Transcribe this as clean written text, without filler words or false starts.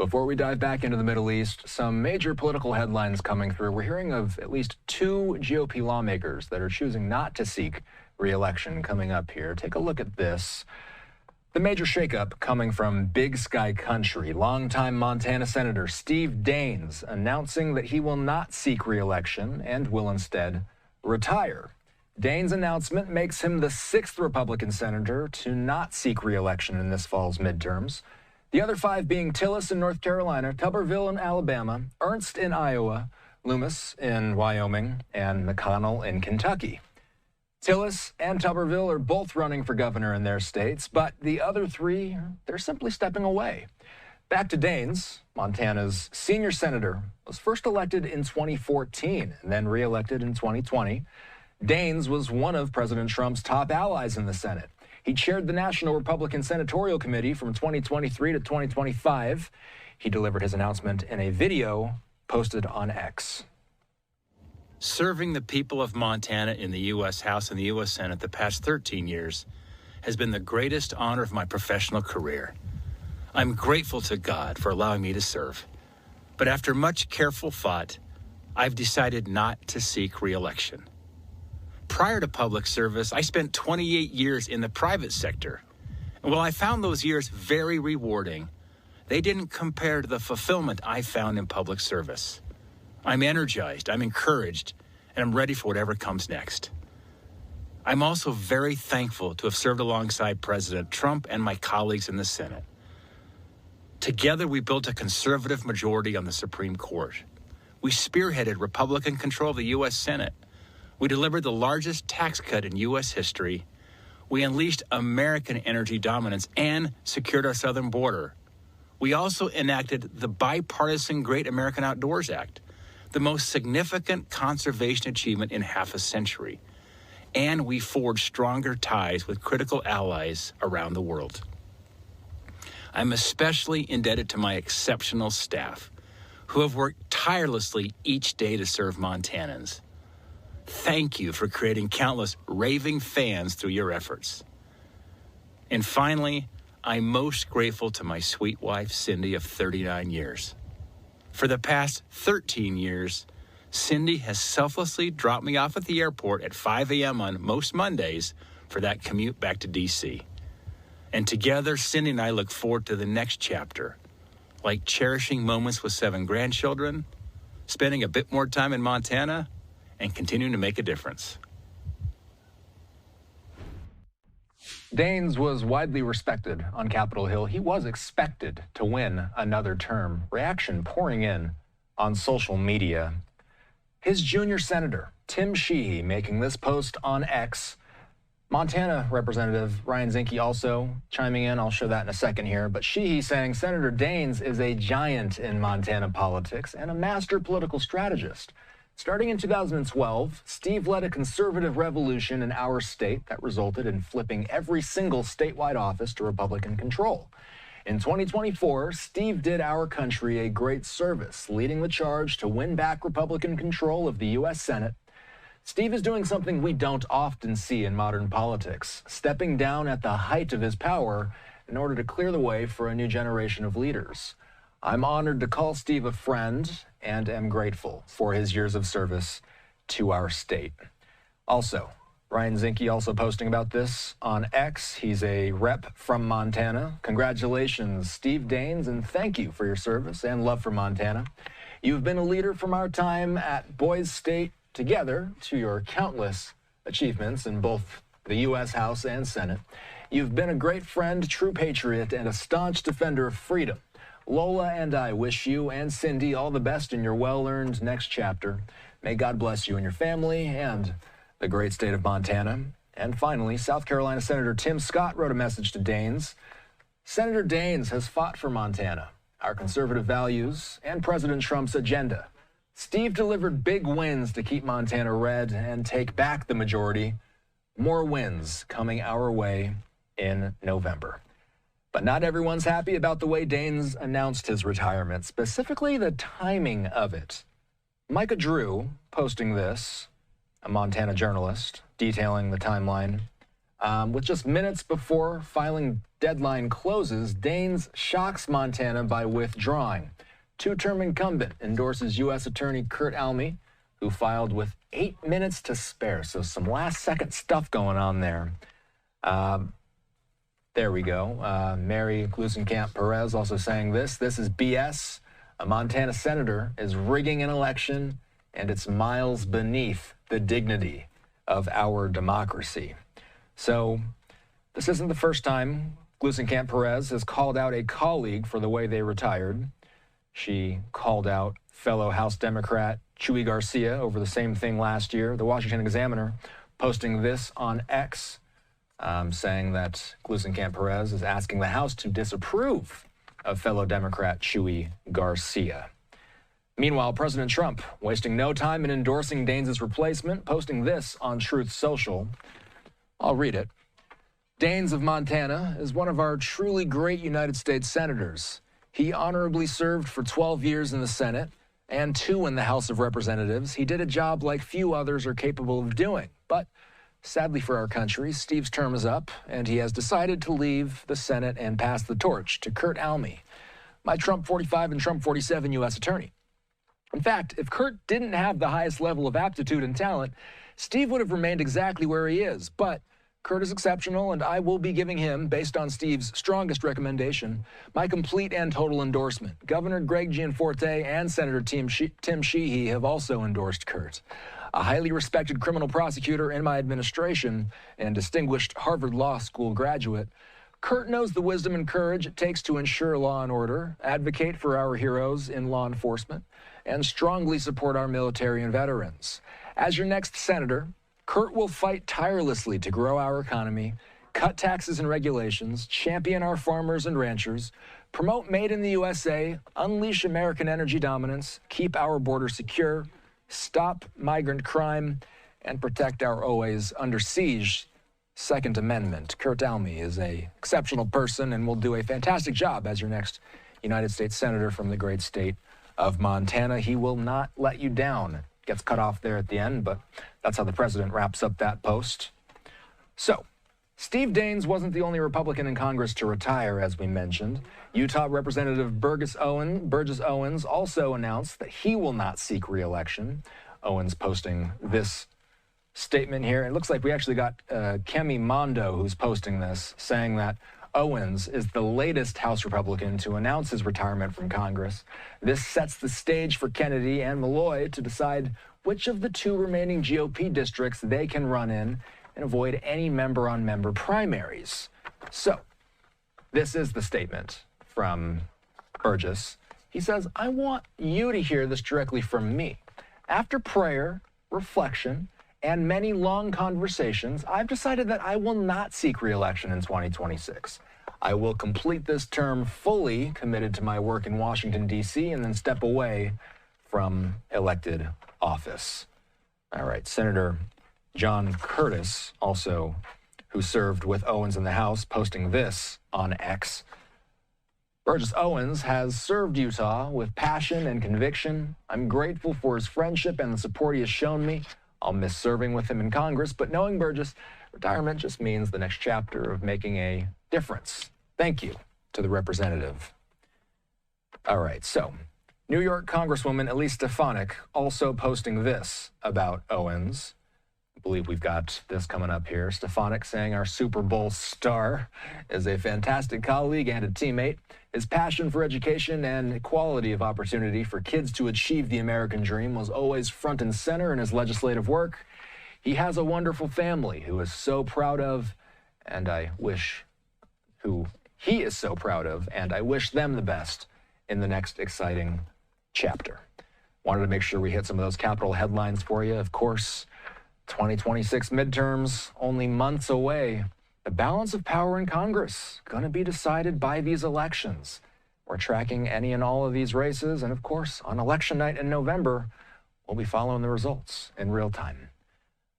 Before we dive back into the Middle East, some major political headlines coming through. We're hearing of at least 2 GOP lawmakers that are choosing not to seek re-election coming up here. Take a look at this. The major shakeup coming from Big Sky Country. Longtime Montana Senator Steve Daines announcing that he will not seek re-election and will instead retire. Daines' announcement makes him the 6th Republican senator to not seek re-election in this fall's midterms. The other 5 being Tillis in North Carolina, Tuberville in Alabama, Ernst in Iowa, Lummis in Wyoming, and McConnell in Kentucky. Tillis and Tuberville are both running for governor in their states, but the other 3, they're simply stepping away. Back to Daines, Montana's senior senator, was first elected in 2014 and then re-elected in 2020. Daines was one of President Trump's top allies in the Senate. He chaired the National Republican Senatorial Committee from 2023 to 2025. He delivered his announcement in a video posted on X. Serving the people of Montana in the U.S. House and the U.S. Senate the past 13 years has been the greatest honor of my professional career. I'm grateful to God for allowing me to serve. But after much careful thought, I've decided not to seek re-election. Prior to public service, I spent 28 years in the private sector. And while I found those years very rewarding, they didn't compare to the fulfillment I found in public service. I'm energized, I'm encouraged, and I'm ready for whatever comes next. I'm also very thankful to have served alongside President Trump and my colleagues in the Senate. Together, we built a conservative majority on the Supreme Court. We spearheaded Republican control of the U.S. Senate. We delivered the largest tax cut in U.S. history. We unleashed American energy dominance and secured our southern border. We also enacted the bipartisan Great American Outdoors Act, the most significant conservation achievement in half a century. And we forged stronger ties with critical allies around the world. I'm especially indebted to my exceptional staff, who have worked tirelessly each day to serve Montanans. Thank you for creating countless raving fans through your efforts. And finally, I'm most grateful to my sweet wife, Cindy, of 39 years. For the past 13 years, Cindy has selflessly dropped me off at the airport at 5 a.m. on most Mondays for that commute back to D.C. And together, Cindy and I look forward to the next chapter, like cherishing moments with 7 grandchildren, spending a bit more time in Montana, and continuing to make a difference. Daines was widely respected on Capitol Hill. He was expected to win another term. Reaction pouring in on social media. His junior senator, Tim Sheehy, making this post on X. Montana Representative Ryan Zinke also chiming in. I'll show that in a second here. But Sheehy saying Senator Daines is a giant in Montana politics and a master political strategist. Starting in 2012, Steve led a conservative revolution in our state that resulted in flipping every single statewide office to Republican control. In 2024, Steve did our country a great service, leading the charge to win back Republican control of the U.S. Senate. Steve is doing something we don't often see in modern politics, stepping down at the height of his power in order to clear the way for a new generation of leaders. I'm honored to call Steve a friend and am grateful for his years of service to our state. Also, Ryan Zinke also posting about this on X. He's a rep from Montana. Congratulations, Steve Daines, and thank you for your service and love for Montana. You've been a leader from our time at Boys State together to your countless achievements in both the U.S. House and Senate. You've been a great friend, true patriot, and a staunch defender of freedom. Lola and I wish you and Cindy all the best in your well-earned next chapter. May God bless you and your family and the great state of Montana. And finally, South Carolina Senator Tim Scott wrote a message to Daines. Senator Daines has fought for Montana, our conservative values, and President Trump's agenda. Steve delivered big wins to keep Montana red and take back the majority. More wins coming our way in November. But not everyone's happy about the way Daines announced his retirement, specifically the timing of it. Micah Drew posting this, a Montana journalist, detailing the timeline. With just minutes before filing deadline closes, Daines shocks Montana by withdrawing. Two-term incumbent endorses U.S. Attorney Kurt Alme, who filed with 8 minutes to spare. So some last-second stuff going on there. There we go. Mary Gluesenkamp-Perez also saying this. This is BS. A Montana senator is rigging an election, and it's miles beneath the dignity of our democracy. So this isn't the first time Gluesenkamp-Perez has called out a colleague for the way they retired. She called out fellow House Democrat Chuy Garcia over the same thing last year. The Washington Examiner posting this on X, saying that Gluesenkamp-Perez is asking the House to disapprove of fellow Democrat Chuy Garcia. Meanwhile, President Trump wasting no time in endorsing Daines' replacement, posting this on Truth Social. I'll read it. Daines of Montana is one of our truly great United States senators. He honorably served for 12 years in the Senate and 2 in the House of Representatives. He did a job like few others are capable of doing. But sadly for our country, Steve's term is up, and he has decided to leave the Senate and pass the torch to Kurt Alme, my Trump 45 and Trump 47 U.S. attorney. In fact, if Kurt didn't have the highest level of aptitude and talent, Steve would have remained exactly where he is. But Kurt is exceptional, and I will be giving him, based on Steve's strongest recommendation, my complete and total endorsement. Governor Greg Gianforte and Senator Tim Sheehy have also endorsed Kurt. A highly respected criminal prosecutor in my administration and distinguished Harvard Law School graduate, Kurt knows the wisdom and courage it takes to ensure law and order, advocate for our heroes in law enforcement, and strongly support our military and veterans. As your next senator, Kurt will fight tirelessly to grow our economy, cut taxes and regulations, champion our farmers and ranchers, promote Made in the USA, unleash American energy dominance, keep our border secure, stop migrant crime, and protect our always under siege Second Amendment. Kurt Alme is an exceptional person and will do a fantastic job as your next United States Senator from the great state of Montana. He will not let you down. Gets cut off there at the end, but that's how the president wraps up that post. So, Steve Daines wasn't the only Republican in Congress to retire, as we mentioned. Utah Representative Burgess Owens also announced that he will not seek re-election. Owens posting this statement here. It looks like we actually got Kemi Mondo who's posting this, saying that Owens is the latest House Republican to announce his retirement from Congress. This sets the stage for Kennedy and Malloy to decide which of the 2 remaining GOP districts they can run in and avoid any member-on-member primaries. So, this is the statement from Burgess. He says, I want you to hear this directly from me. After prayer, reflection, and many long conversations, I've decided that I will not seek re-election in 2026. I will complete this term fully committed to my work in Washington, D.C., and then step away from elected office. All right, Senator John Curtis, also, who served with Owens in the House, posting this on X. Burgess Owens has served Utah with passion and conviction. I'm grateful for his friendship and the support he has shown me. I'll miss serving with him in Congress, but knowing Burgess, retirement just means the next chapter of making a difference. Thank you to the representative. All right, so New York Congresswoman Elise Stefanik also posting this about Owens. I believe we've got this coming up here. Stefanik saying our Super Bowl star is a fantastic colleague and a teammate. His passion for education and equality of opportunity for kids to achieve the American dream was always front and center in his legislative work. He has a wonderful family who is so proud of, and I wish who he is so proud of, and I wish them the best in the next exciting chapter. Wanted to make sure we hit some of those Capitol headlines for you. Of course, 2026 midterms only months away. The balance of power in Congress going to be decided by these elections. We're tracking any and all of these races, and of course, on election night in November, we'll be following the results in real time.